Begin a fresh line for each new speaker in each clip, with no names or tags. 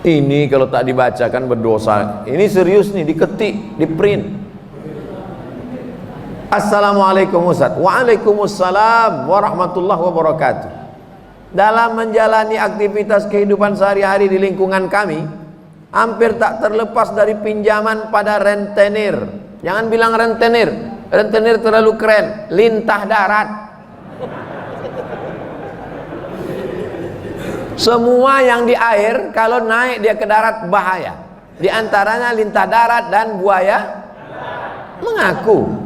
Ini kalau tak dibacakan berdosa. Ini serius nih, diketik, di print. Assalamualaikum Ustaz. Waalaikumsalam warahmatullahi wabarakatuh. Dalam menjalani aktivitas kehidupan sehari-hari di lingkungan kami, hampir tak terlepas dari pinjaman pada rentenir. Jangan bilang rentenir, rentenir terlalu keren, lintah darat. Semua yang di air kalau naik dia ke darat bahaya. Di antaranya lintah darat dan buaya mengaku.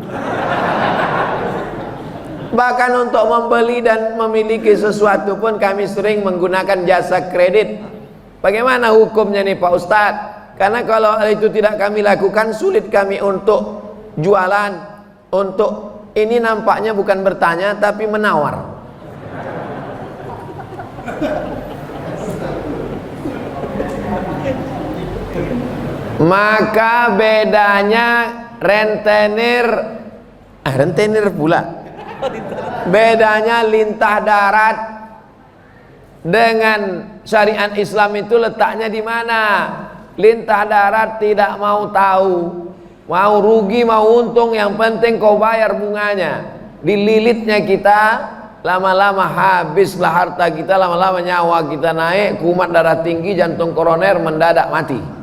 Bahkan untuk membeli dan memiliki sesuatu pun kami sering menggunakan jasa kredit. Bagaimana hukumnya nih Pak Ustadz? Karena kalau itu tidak kami lakukan, sulit kami untuk jualan. Untuk ini nampaknya bukan bertanya tapi menawar. Maka bedanya rentenir pula. Bedanya lintah darat dengan syariat Islam itu letaknya di mana? Lintah darat tidak mau tahu, mau rugi mau untung, yang penting kau bayar bunganya. Dililitnya kita, lama-lama habislah harta kita, lama-lama nyawa kita naik, kumat darah tinggi, jantung koroner mendadak mati.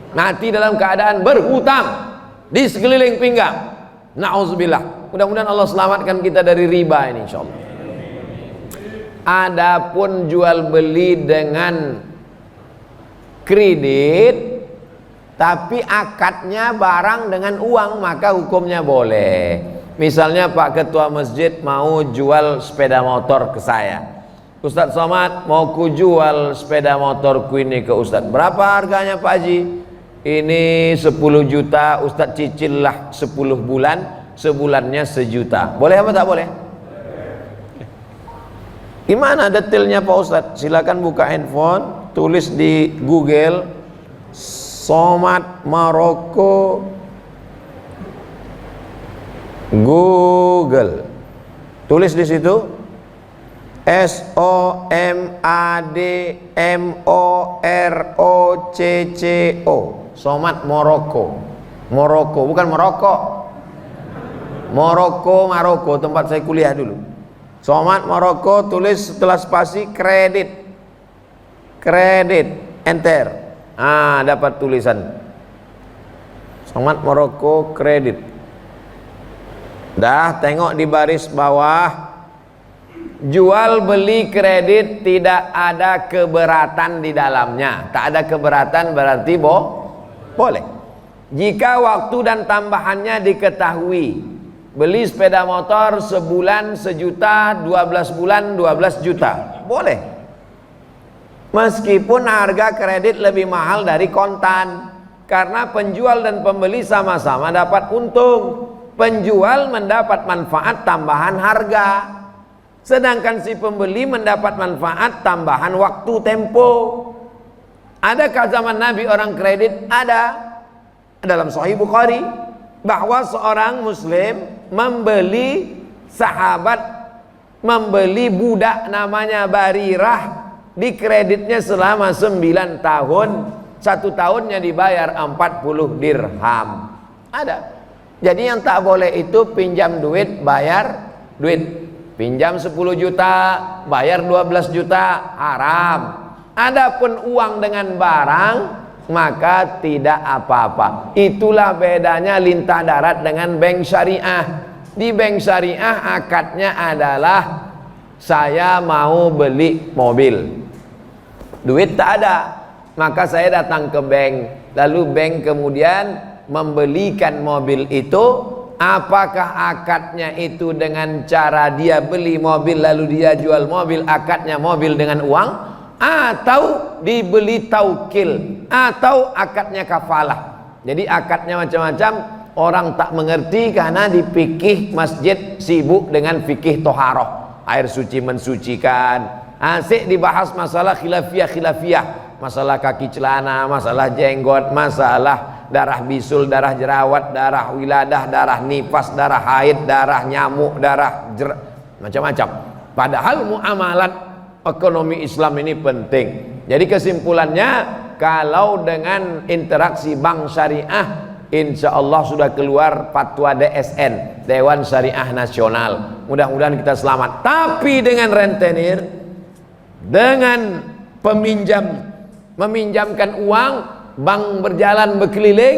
Mati dalam keadaan berhutang di sekeliling pinggang. Na'udzubillah. Mudah-mudahan Allah selamatkan kita dari riba ini insyaallah. Adapun jual beli dengan kredit tapi akadnya barang dengan uang, maka hukumnya boleh. Misalnya Pak Ketua Masjid mau jual sepeda motor ke saya. Ustadz Somad, mau ku jual sepeda motorku ini ke Ustadz. Berapa harganya Pak Haji? Ini 10 juta, Ustadz cicil lah 10 bulan, sebulannya 1 juta. Boleh apa tak boleh? Gimana detailnya Pak Ustadz? Silakan buka handphone, tulis di Google Somad Maroko, Google, tulis di situ SOMADMOROCCO, Somad Maroko. Maroko, bukan Maroko. Maroko, tempat saya kuliah dulu. Somad Maroko, tulis setelah spasi kredit. Kredit, enter. Dapat tulisan. Somad Maroko kredit. Dah, tengok di baris bawah. Jual beli kredit tidak ada keberatan di dalamnya. Tak ada keberatan berarti boleh. Jika waktu dan tambahannya diketahui. Beli sepeda motor sebulan 1 juta, 12 bulan 12 juta. Boleh. Meskipun harga kredit lebih mahal dari kontan. Karena penjual dan pembeli sama-sama dapat untung. Penjual mendapat manfaat tambahan harga. Sedangkan si pembeli mendapat manfaat tambahan waktu tempo. Adakah zaman Nabi orang kredit? Ada. Dalam Sahih Bukhari bahwa seorang muslim membeli budak namanya Barirah, di kreditnya selama 9 tahun, 1 tahunnya dibayar 40 dirham. Ada. Jadi yang tak boleh itu pinjam duit, bayar duit. Pinjam 10 juta, bayar 12 juta, haram. Adapun uang dengan barang, maka tidak apa-apa. Itulah bedanya lintah darat dengan bank syariah. Di bank syariah akadnya adalah saya mau beli mobil, duit tak ada, maka saya datang ke bank, lalu bank kemudian membelikan mobil itu. Apakah akadnya itu dengan cara dia beli mobil lalu dia jual mobil, akadnya mobil dengan uang, atau dibeli taukil, atau akadnya kafalah. Jadi akadnya macam-macam, orang tak mengerti karena di fikih masjid sibuk dengan fikih toharoh, air suci mensucikan. Asik dibahas masalah khilafiyah, masalah kaki celana, masalah jenggot, masalah darah bisul, darah jerawat, darah wiladah, darah nifas, darah haid, darah nyamuk, darah macam-macam. Padahal muamalat ekonomi Islam ini penting. Jadi kesimpulannya, kalau dengan interaksi bank syariah, insya Allah sudah keluar fatwa DSN, Dewan Syariah Nasional. Mudah-mudahan kita selamat. Tapi dengan rentenir, dengan meminjamkan uang, bank berjalan berkeliling,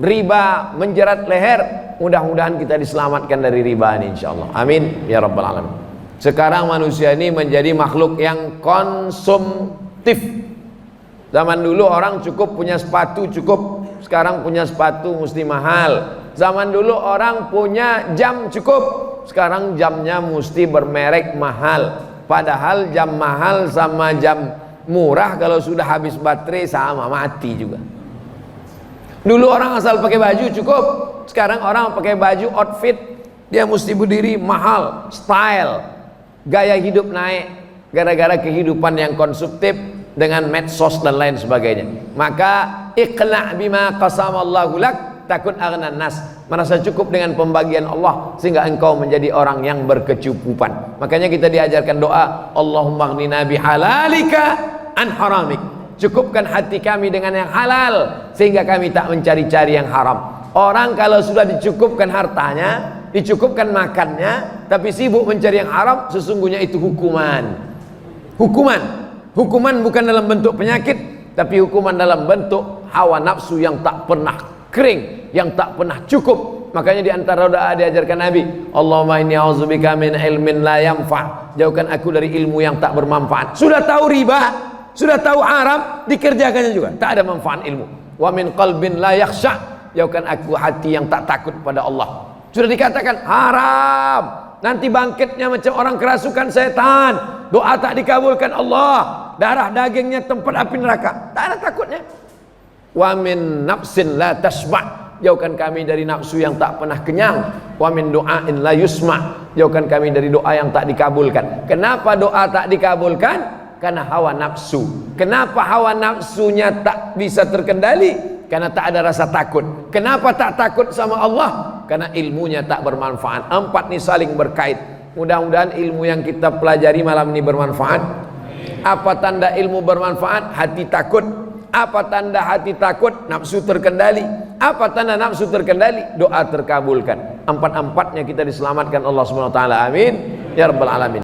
riba menjerat leher, mudah-mudahan kita diselamatkan dari riba ini insya Allah. Amin ya rabbal alamin. Sekarang manusia ini menjadi makhluk yang konsumtif. Zaman dulu orang cukup punya sepatu cukup, sekarang punya sepatu mesti mahal. Zaman dulu orang punya jam cukup, sekarang jamnya mesti bermerek mahal. Padahal jam mahal sama jam murah kalau sudah habis baterai sama, mati juga. Dulu orang asal pakai baju cukup, sekarang orang pakai baju outfit, dia mesti berdiri mahal, style, gaya hidup naik gara-gara kehidupan yang konsumtif dengan medsos dan lain sebagainya. Maka iqna' bima qasamallahu lak takun aghnan nas, merasa cukup dengan pembagian Allah sehingga engkau menjadi orang yang berkecukupan. Makanya kita diajarkan doa, Allahumma aghnina bihalalika an haramik, cukupkan hati kami dengan yang halal sehingga kami tak mencari-cari yang haram. Orang kalau sudah dicukupkan hartanya, dicukupkan makannya, tapi sibuk mencari yang haram, sesungguhnya itu hukuman. Hukuman bukan dalam bentuk penyakit, tapi hukuman dalam bentuk hawa nafsu yang tak pernah kering, yang tak pernah cukup. Makanya di antara doa diajarkan Nabi, Allahumma inni a'udzubika min ilmin la yanfa', jauhkan aku dari ilmu yang tak bermanfaat. Sudah tahu riba, sudah tahu haram, dikerjakannya juga tak ada manfaat ilmu. Wa min qalbin la yakhsha', jauhkan aku hati yang tak takut pada Allah. Sudah dikatakan haram, nanti bangkitnya macam orang kerasukan setan, doa tak dikabulkan Allah, darah dagingnya tempat api neraka, tak ada takutnya. Wa min nafsin la tashba', jauhkan kami dari nafsu yang tak pernah kenyang. Wa min du'ain la yusma', jauhkan kami dari doa yang tak dikabulkan. Kenapa doa tak dikabulkan? Karena hawa nafsu. Kenapa hawa nafsunya tak bisa terkendali? Karena tak ada rasa takut. Kenapa tak takut sama Allah? Karena ilmunya tak bermanfaat. Empat ini saling berkait. Mudah-mudahan ilmu yang kita pelajari malam ini bermanfaat. Apa tanda ilmu bermanfaat? Hati takut. Apa tanda hati takut? Nafsu terkendali. Apa tanda nafsu terkendali? Doa terkabulkan. Empat-empatnya kita diselamatkan Allah SWT. Amin ya rabbal alamin.